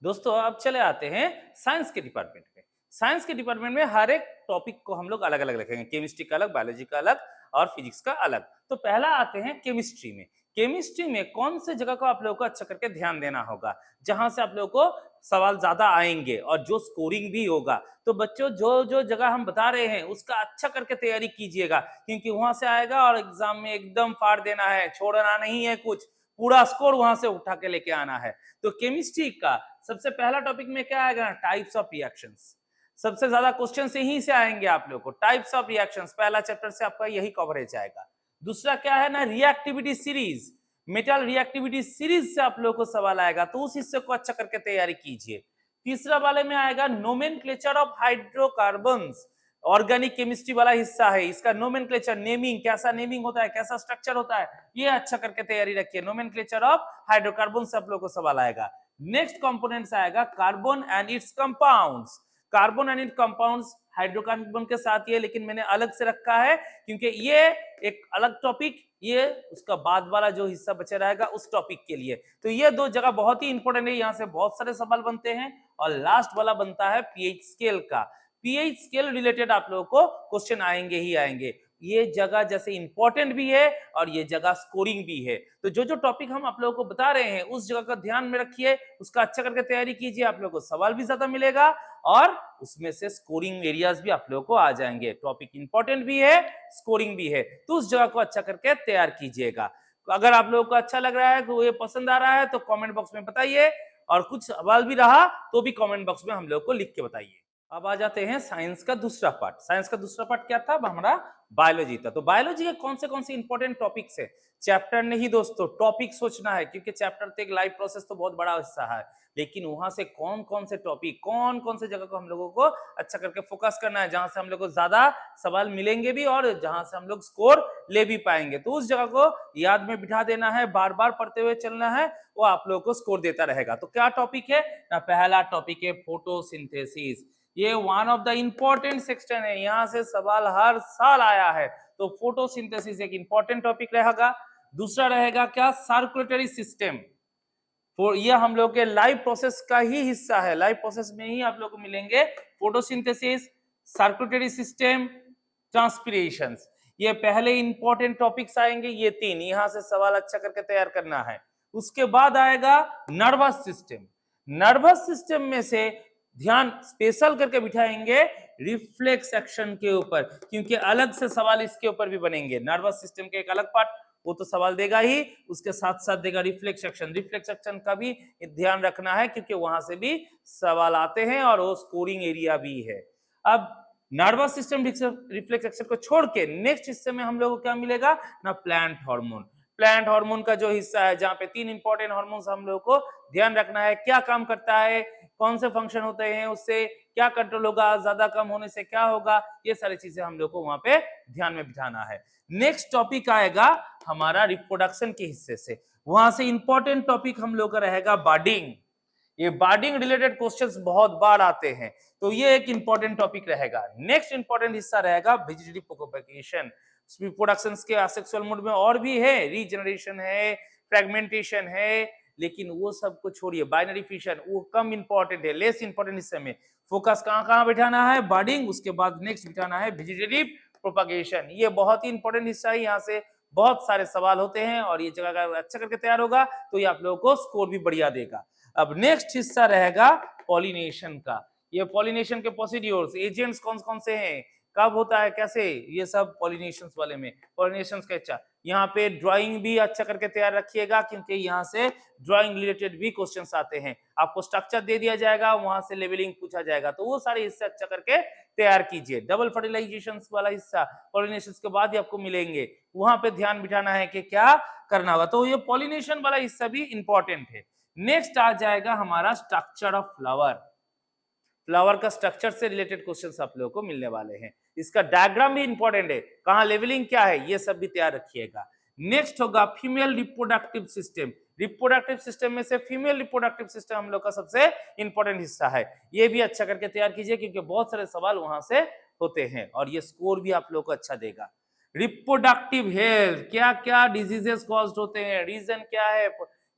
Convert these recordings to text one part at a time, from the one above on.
दोस्तों अब चले आते हैं साइंस के डिपार्टमेंट में। साइंस के डिपार्टमेंट में हर एक टॉपिक को हम लोग अलग अलग रखेंगे। केमिस्ट्री का अलग, बायोलॉजी का अलग और फिजिक्स का अलग। तो पहला आते हैं केमिस्ट्री में। केमिस्ट्री में कौन से जगह को आप लोगों को अच्छा करके ध्यान देना होगा, जहां से आप लोगों को सवाल ज्यादा आएंगे और जो स्कोरिंग भी होगा। तो बच्चों जो जो जगह हम बता रहे हैं उसका अच्छा करके तैयारी कीजिएगा, क्योंकि वहां से आएगा और एग्जाम में एकदम फाड़ देना है, छोड़ना नहीं है कुछ, पूरा स्कोर वहां से उठा के लेके आना है। तो केमिस्ट्री का सबसे पहला टॉपिक में क्या आएगा, टाइप्स ऑफ रिएक्शंस। सबसे ज्यादा क्वेश्चन यहीं से आएंगे आप लोग को, टाइप्स ऑफ रिएक्शंस पहला चैप्टर से आपका यही कवरेज आएगा। दूसरा क्या है ना, reactivity series, metal reactivity series से आप लोग को सवाल आएगा, तो उस हिस्से को अच्छा करके तैयारी कीजिए। तीसरा वाले में आएगा nomenclature of hydrocarbons, organic chemistry वाला हिस्सा है। इसका नोमेनक्लेचर, नेमिंग, कैसा नेमिंग होता है, कैसा स्ट्रक्चर होता है, ये अच्छा करके तैयारी रखिए। नोमेनक्लेचर ऑफ हाइड्रोकार्बन से आप लोग को सवाल आएगा। नेक्स्ट कंपोनेंट्स आएगा carbon and it's compounds. Carbon and it's compounds hydrocarbon के साथ ये, लेकिन मैंने अलग से रखा है क्योंकि ये एक अलग टॉपिक, ये उसका बाद वाला जो हिस्सा बचे रहेगा उस टॉपिक के लिए। तो ये दो जगह बहुत ही इंपॉर्टेंट है, यहाँ से बहुत सारे सवाल बनते हैं। और लास्ट वाला बनता है पीएच स्केल का। पीएच स्केल रिलेटेड आप लोगों को क्वेश्चन आएंगे ही आएंगे। ये जगह जैसे इंपॉर्टेंट भी है और ये जगह स्कोरिंग भी है। तो जो जो टॉपिक हम आप लोगों को बता रहे हैं उस जगह का ध्यान में रखिए, उसका अच्छा करके तैयारी कीजिए, आप लोगों को सवाल भी ज्यादा मिलेगा और उसमें से स्कोरिंग एरियाज भी आप लोगों को आ जाएंगे। टॉपिक इंपॉर्टेंट भी है, स्कोरिंग भी है, तो उस जगह को अच्छा करके तैयार कीजिएगा। अगर आप लोगों को अच्छा लग रहा है, तो ये पसंद आ रहा है, तो कमेंट बॉक्स में बताइए, और कुछ सवाल भी रहा तो भी कमेंट बॉक्स में हम लोग को लिख के बताइए। अब आ जाते हैं साइंस का दूसरा पार्ट। साइंस का दूसरा पार्ट क्या था, हमारा बायोलॉजी था। तो बायोलॉजी के कौन से इंपॉर्टेंट टॉपिक्स है, चैप्टर नहीं दोस्तों, टॉपिक सोचना है, क्योंकि चैप्टर तो एक लाइव प्रोसेस तो बहुत बड़ा हिस्सा है, लेकिन वहां से कौन से टॉपिक, कौन से जगह को हम लोगों को अच्छा करके फोकस करना है, जहां से हम लोग को ज्यादा सवाल मिलेंगे भी और जहां से हम लोग स्कोर ले भी पाएंगे। तो उस जगह को याद में बिठा देना है, बार बार पढ़ते हुए चलना है, वो आप लोगों को स्कोर देता रहेगा। तो क्या टॉपिक है ना, पहला टॉपिक है फोटोसिंथेसिस। ये one of the important section है, यहां से सवाल हर साल आया है। तो फोटोसिंथेसिस एक इंपॉर्टेंट टॉपिक रहेगा। दूसरा रहेगा क्या, सर्कुलेटरी सिस्टम। ये हम लोग के लाइव प्रोसेस का ही हिस्सा है, लाइव प्रोसेस में ही आप लोग को मिलेंगे फोटोसिंथेसिस, सर्कुलेटरी सिस्टम, ट्रांसपिरेशन। ये पहले इंपॉर्टेंट टॉपिक्स आएंगे, ये तीन, यहां से सवाल अच्छा करके तैयार करना है। उसके बाद आएगा नर्वस सिस्टम। नर्वस सिस्टम में से ध्यान स्पेशल करके बिठाएंगे रिफ्लेक्स एक्शन के ऊपर, क्योंकि अलग से सवाल इसके ऊपर भी बनेंगे। नर्वस सिस्टम के एक अलग पार्ट, वो तो सवाल देगा ही, उसके साथ साथ देगा रिफ्लेक्स एक्शन। रिफ्लेक्स एक्शन का भी ध्यान रखना है, क्योंकि वहां से भी सवाल आते हैं और वो स्कोरिंग एरिया भी है। अब नर्वस सिस्टम रिफ्लेक्स एक्शन को छोड़ के नेक्स्ट हिस्से में हम लोग को क्या मिलेगा ना, प्लांट हार्मोन। प्लांट हार्मोन का जो हिस्सा है, जहां पे तीन इंपॉर्टेंट हार्मोन्स हम लोग को ध्यान रखना है, क्या काम करता है, कौन से फंक्शन होते हैं, उससे क्या कंट्रोल होगा, ज्यादा कम होने से क्या होगा, ये सारी चीजें हम लोग को वहां पे ध्यान में बिठाना है। नेक्स्ट टॉपिक आएगा हमारा रिप्रोडक्शन के हिस्से से, वहां से इंपॉर्टेंट टॉपिक हम लोग का रहेगा बर्डिंग। ये बर्डिंग रिलेटेड क्वेश्चंस बहुत बार आते हैं, तो ये एक इंपॉर्टेंट टॉपिक रहेगा। नेक्स्ट इंपॉर्टेंट हिस्सा रहेगा वेजिटेटिव प्रोपगेशन। रिप्रोडक्शन के असेक्सुअल मोड में और भी है, रीजनरेशन है, फ्रेगमेंटेशन है, लेकिन वो सब को छोड़िए। बाइनरी फिशन वो कम इंपॉर्टेंट है, लेस इंपॉर्टेंट हिस्से में फोकस कहां बिठाना है, बर्डिंग। उसके बाद नेक्स्ट बिठाना है वेजिटेटिव प्रोपगेशन। ये बहुत ही इंपॉर्टेंट हिस्सा है, यहाँ से बहुत सारे सवाल होते हैं और ये जगह अगर अच्छा करके तैयार होगा तो ये आप लोगों को स्कोर भी बढ़िया देगा। अब नेक्स्ट हिस्सा रहेगा पॉलिनेशन का। ये पॉलिनेशन के प्रोसीड्यूर्स, एजेंट्स कौन कौन से हैं, कब होता है, कैसे, ये सब पॉलिनेशंस वाले में, पॉलिनेशंस का अच्छा। यहाँ पे ड्राइंग भी अच्छा करके तैयार रखिएगा, क्योंकि यहाँ से ड्राइंग रिलेटेड भी क्वेश्चंस आते हैं। आपको स्ट्रक्चर दे दिया जाएगा, वहां से लेवलिंग पूछा जाएगा, तो वो सारे हिस्से अच्छा करके तैयार कीजिए। डबल फर्टिलाइजेशन वाला हिस्सा पॉलिनेशन के बाद ही आपको मिलेंगे, वहां पे ध्यान बिठाना है कि क्या करना होगा। तो ये पॉलिनेशन वाला हिस्सा भी इंपॉर्टेंट है। नेक्स्ट आ जाएगा हमारा स्ट्रक्चर ऑफ फ्लावर। फ्लावर का स्ट्रक्चर से रिलेटेड क्वेश्चंस आप लोगों को मिलने वाले हैं। इसका डायग्राम भी इंपॉर्टेंट है, कहां लेवलिंग क्या है, ये सब भी तैयार रखिएगा। नेक्स्ट होगा female reproductive system. Reproductive system में से फीमेल रिप्रोडक्टिव सिस्टम हम लोग का सबसे इंपॉर्टेंट हिस्सा है, ये भी अच्छा करके तैयार कीजिए, क्योंकि बहुत सारे सवाल वहां से होते हैं और ये स्कोर भी आप लोग को अच्छा देगा। रिप्रोडक्टिव हेल्थ, क्या क्या डिजीजेस कॉज्ड होते हैं, रीजन क्या है,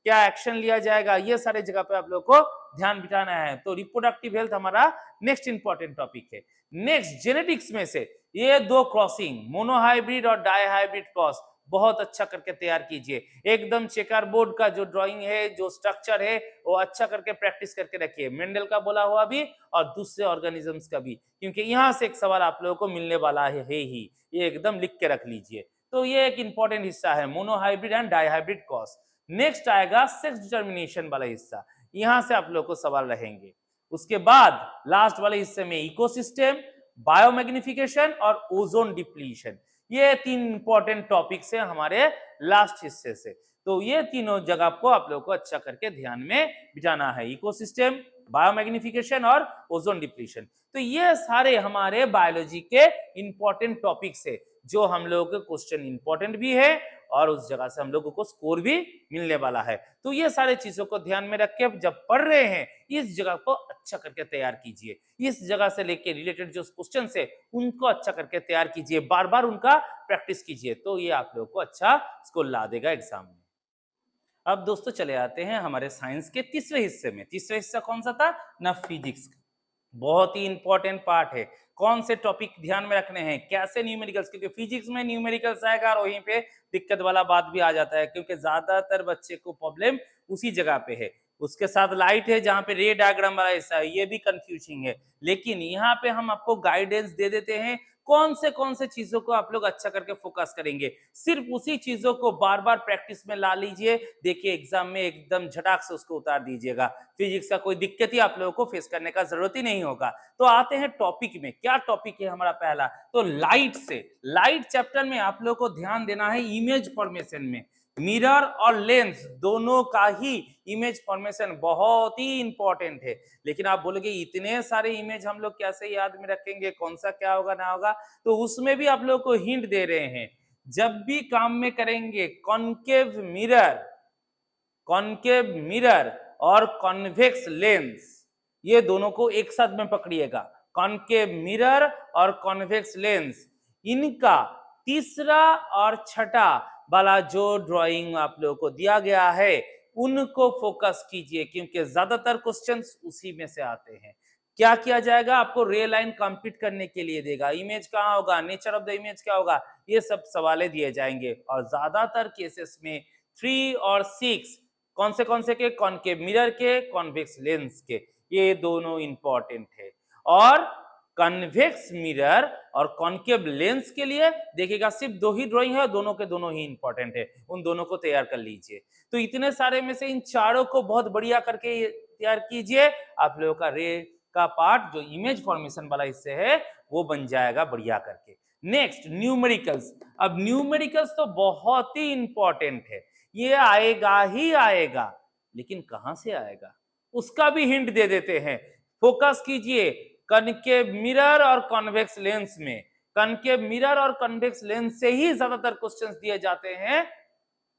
क्या एक्शन लिया जाएगा, ये सारे जगह पे आप लोग को ध्यान बिठाना है। तो रिप्रोडक्टिव हेल्थ हमारा नेक्स्ट इंपॉर्टेंट टॉपिक है। नेक्स्ट जेनेटिक्स में से ये दो क्रॉसिंग, मोनोहाइब्रिड और डाइहाइब्रिड क्रॉस बहुत अच्छा करके तैयार कीजिए। एकदम चेकर बोर्ड का जो ड्राइंग है, जो स्ट्रक्चर है, वो अच्छा करके प्रैक्टिस करके रखिए, मेंडल का बोला हुआ भी और दूसरे ऑर्गेनिजम्स का भी, क्योंकि यहाँ से एक सवाल आप लोगों को मिलने वाला है ही, ये एकदम लिख के रख लीजिए। तो ये एक इंपॉर्टेंट हिस्सा है, monohybrid and dihybrid cross. Next आएगा सेक्स डिटर्मिनेशन वाला हिस्सा, यहाँ से आप लोग को सवाल रहेंगे। उसके बाद लास्ट वाले हिस्से में इकोसिस्टम, बायोमैग्निफिकेशन और ओजोन डिप्लीशन, ये तीन इंपॉर्टेंट टॉपिक्स हैं हमारे लास्ट हिस्से से। तो ये तीनों जगह को आप लोगों को अच्छा करके ध्यान में बिठाना है, इकोसिस्टम, बायोमैग्निफिकेशन और ओजोन डिप्लीशन। तो ये सारे हमारे बायोलॉजी के इंपॉर्टेंट टॉपिक्स है, जो हम लोगों के क्वेश्चन इंपॉर्टेंट भी है और उस जगह से हम लोगों को स्कोर भी मिलने वाला है। तो ये सारे चीजों को ध्यान में रख के जब पढ़ रहे हैं, इस जगह को अच्छा करके तैयार कीजिए, इस जगह से लेके रिलेटेड जो क्वेश्चन है उनको अच्छा करके तैयार कीजिए, बार बार उनका प्रैक्टिस कीजिए, तो ये आप लोगों को अच्छा स्कोर ला देगा एग्जाम में। अब दोस्तों चले आते हैं हमारे साइंस के तीसरे हिस्से में। तीसरा हिस्सा कौन सा था ना, फिजिक्स। बहुत ही इंपॉर्टेंट पार्ट है, कौन से टॉपिक ध्यान में रखने हैं, कैसे न्यूमेरिकल्स, क्योंकि फिजिक्स में न्यूमेरिकल्स आएगा और वहीं पे दिक्कत वाला बात भी आ जाता है, क्योंकि ज्यादातर बच्चे को प्रॉब्लम उसी जगह पे है। उसके साथ लाइट है जहाँ पे रे डायग्राम वाला हिस्सा है, ये भी कंफ्यूजिंग है, लेकिन यहाँ पे हम आपको गाइडेंस दे देते हैं कौन से चीजों को आप लोग अच्छा करके फोकस करेंगे। सिर्फ उसी चीजों को बार बार प्रैक्टिस में ला लीजिए, देखिए एग्जाम में एकदम झटाक से उसको उतार दीजिएगा। फिजिक्स का कोई दिक्कत ही आप लोगों को फेस करने का जरूरत ही नहीं होगा। तो आते हैं टॉपिक में, क्या टॉपिक है हमारा पहला, तो लाइट से। लाइट चैप्टर में आप लोगों को ध्यान देना है इमेज फॉर्मेशन में। मिरर और लेंस दोनों का ही इमेज फॉर्मेशन बहुत ही इंपॉर्टेंट है। लेकिन आप बोलोगे इतने सारे इमेज हम लोग कैसे याद में रखेंगे, कौन सा क्या होगा ना होगा, तो उसमें भी आप लोग को हिंट दे रहे हैं। जब भी काम में करेंगे कॉनकेव मिरर और कॉन्वेक्स लेंस, ये दोनों को एक साथ में पकड़िएगा। कॉनकेव मिरर और कॉन्वेक्स लेंस, इनका तीसरा और छठा वाला जो ड्राइंग आप लोगों को दिया गया है उनको फोकस कीजिए, क्योंकि ज्यादातर क्वेश्चंस उसी में से आते हैं। क्या किया जाएगा, आपको रे लाइन कंप्लीट करने के लिए देगा, इमेज कहाँ होगा, नेचर ऑफ द इमेज क्या होगा, ये सब सवाले दिए जाएंगे। और ज्यादातर केसेस में 3 और 6 कौन से के, कॉनकेव मिरर के, कॉन्वेक्स लेंस के, ये दोनों इंपॉर्टेंट है। और कन्वेक्स मिरर और कॉनकेव लेंस के लिए देखिएगा सिर्फ 2 ही ड्राइंग है, दोनों के दोनों ही इंपॉर्टेंट है, उन दोनों को तैयार कर लीजिए। तो इतने सारे में से इन चारों को बहुत बढ़िया करके तैयार कीजिए, आप लोगों का रे का पार्ट जो इमेज फॉर्मेशन वाला हिस्से है वो बन जाएगा बढ़िया करके। Next numericals. अब न्यूमेरिकल्स तो बहुत ही इंपॉर्टेंट है, ये आएगा ही आएगा, लेकिन कहां से आएगा उसका भी हिंट दे देते हैं। फोकस कीजिए कनकेव मिरर और कॉन्वेक्स लेंस में। कनकेव मिरर और कॉन्वेक्स लेंस से ही ज्यादातर क्वेश्चंस दिए जाते हैं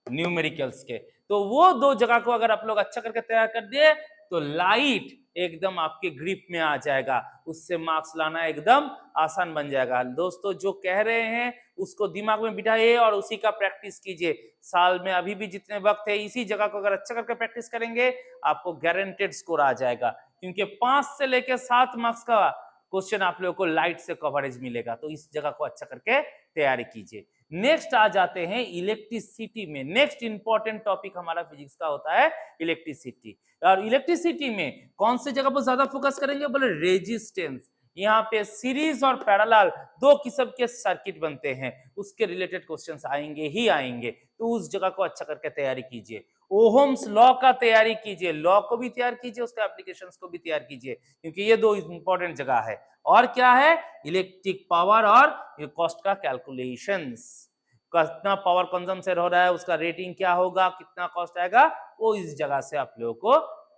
न्यूमेरिकल्स के। तो वो 2 जगह को अगर आप लोग अच्छा करके तैयार कर दिए तो लाइट एकदम आपके ग्रिप में आ जाएगा, उससे मार्क्स लाना एकदम आसान बन जाएगा। दोस्तों जो कह रहे हैं उसको दिमाग में बिठाइए और उसी का प्रैक्टिस कीजिए। साल में अभी भी जितने वक्त है इसी जगह को अगर अच्छा करके प्रैक्टिस करेंगे आपको गारंटेड स्कोर आ जाएगा, क्योंकि 5 से लेकर 7 मार्क्स का क्वेश्चन आप लोगों को लाइट से कवरेज मिलेगा। तो इस जगह को अच्छा करके तैयारी कीजिए। नेक्स्ट आ जाते हैं इलेक्ट्रिसिटी में। नेक्स्ट इंपॉर्टेंट टॉपिक हमारा फिजिक्स का होता है इलेक्ट्रिसिटी। और इलेक्ट्रिसिटी में कौन सी जगह पर ज्यादा फोकस करेंगे, बोले रेजिस्टेंस। यहाँ पे सीरीज और पैरेलल 2 किस्म के सर्किट बनते हैं, उसके रिलेटेड क्वेश्चंस आएंगे ही आएंगे। तो उस जगह को अच्छा करके तैयारी कीजिए। ओहम्स लॉ का तैयारी कीजिए, लॉ को भी तैयार कीजिए, उसके एप्लीकेशंस को भी तैयार कीजिए, क्योंकि ये 2 इंपॉर्टेंट जगह है। और क्या है, इलेक्ट्रिक पावर और कॉस्ट का कैलकुलेशंस, कितना पावर कंजम्पशन हो रहा है, उसका रेटिंग क्या होगा, कितना कॉस्ट आएगा, वो इस जगह से आप लोगों को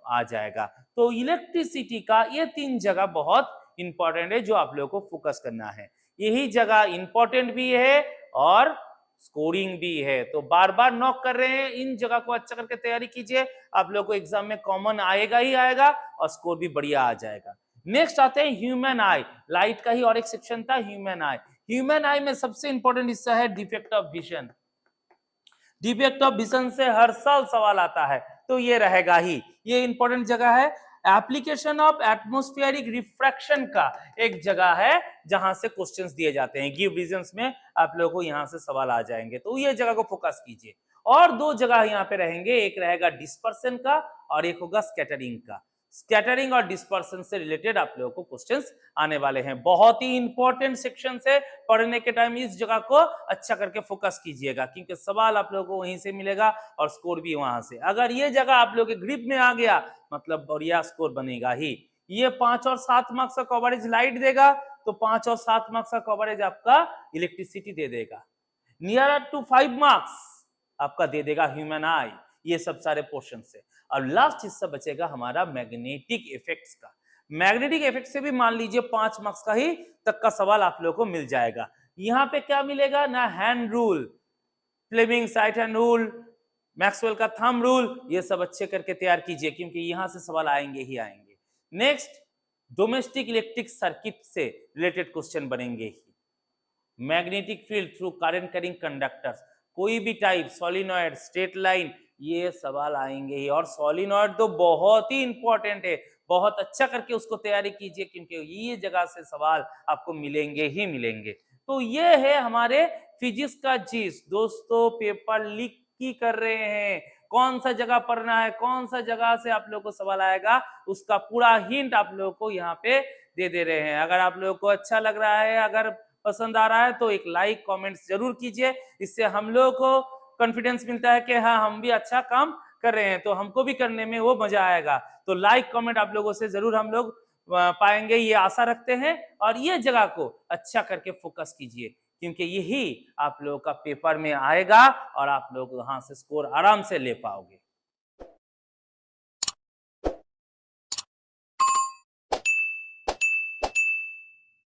आ जाएगा। तो इलेक्ट्रिसिटी का ये 3 जगह बहुत इंपॉर्टेंट है जो आप लोगों को फोकस करना है। यही जगह इंपॉर्टेंट भी है और स्कोरिंग भी है। तो बार बार नॉक कर रहे हैं, इन जगह को अच्छा करके तैयारी कीजिए, आप लोगों को एग्जाम में कॉमन आएगा ही आएगा और स्कोर भी बढ़िया आ जाएगा। नेक्स्ट आते हैं ह्यूमन आई। लाइट का ही और एक सेक्शन था ह्यूमन आई। ह्यूमन आई में सबसे इंपॉर्टेंट हिस्सा है defect of vision. Defect of vision से हर साल सवाल आता है, तो ये रहेगा ही, ये इंपॉर्टेंट जगह है। एप्लीकेशन ऑफ एटमॉस्फेरिक रिफ्रैक्शन का एक जगह है जहां से क्वेश्चंस दिए जाते हैं, गिव रीजंस में आप लोगों को यहां से सवाल आ जाएंगे, तो ये जगह को फोकस कीजिए। और दो जगह यहाँ पे रहेंगे, एक रहेगा डिस्पर्सन का और एक होगा स्कैटरिंग का। स्कैटरिंग और डिस्पर्सन से रिलेटेड आप लोगों को क्वेश्चंस आने वाले हैं, बहुत ही इंपॉर्टेंट सेक्शन है। पढ़ने के टाइम इस जगह को अच्छा करके फोकस कीजिएगा, क्योंकि सवाल आप लोगों को वहीं से मिलेगा और स्कोर भी वहां से। अगर ये जगह आप लोगों के ग्रिप में आ गया मतलब बढ़िया स्कोर बनेगा ही। ये 5 और 7 मार्क्स का कवरेज लाइट देगा, तो 5 और 7 मार्क्स का कवरेज आपका इलेक्ट्रिसिटी दे देगा। नियर टू 5 मार्क्स आपका दे देगा ह्यूमन आई, ये सब सारे पोर्शन से। और लास्ट हिस्सा बचेगा हमारा मैग्नेटिक इफेक्ट्स का। मैग्नेटिक इफेक्ट से भी मान लीजिए 5 मार्क्स का ही तक का सवाल आप लोगों को मिल जाएगा। यहाँ पे क्या मिलेगा ना, hand rule, Fleming's right hand rule, Maxwell का थंब रूल, ये सब अच्छे करके तैयार कीजिए, क्योंकि यहां से सवाल आएंगे ही आएंगे। नेक्स्ट, डोमेस्टिक इलेक्ट्रिक सर्किट से रिलेटेड क्वेश्चन बनेंगे ही। Magnetic field through current carrying conductors, कोई भी टाइप, सोलिनॉइड, स्ट्रेट लाइन, ये सवाल आएंगे ही। और सोलिनॉइड तो बहुत ही इंपॉर्टेंट है, बहुत अच्छा करके उसको तैयारी कीजिए, क्योंकि ये जगह से सवाल आपको मिलेंगे ही मिलेंगे। तो ये है हमारे फिजिक्स का जीस। दोस्तों पेपर लीक की कर रहे हैं, कौन सा जगह पढ़ना है, कौन सा जगह से आप लोगों को सवाल आएगा, उसका पूरा हिंट आप लोगों को यहाँ पे दे रहे हैं। अगर आप लोगों को अच्छा लग रहा है, अगर पसंद आ रहा है, तो एक लाइक कमेंट्स जरूर कीजिए, इससे हम लोगों को कॉन्फिडेंस मिलता है कि हाँ हम भी अच्छा काम कर रहे हैं, तो हमको भी करने में वो मजा आएगा। तो लाइक कमेंट आप लोगों से जरूर हम लोग पाएंगे, ये आशा रखते हैं। और ये जगह को अच्छा करके फोकस कीजिए, क्योंकि यही आप लोगों का पेपर में आएगा और आप लोग वहां से स्कोर आराम से ले पाओगे।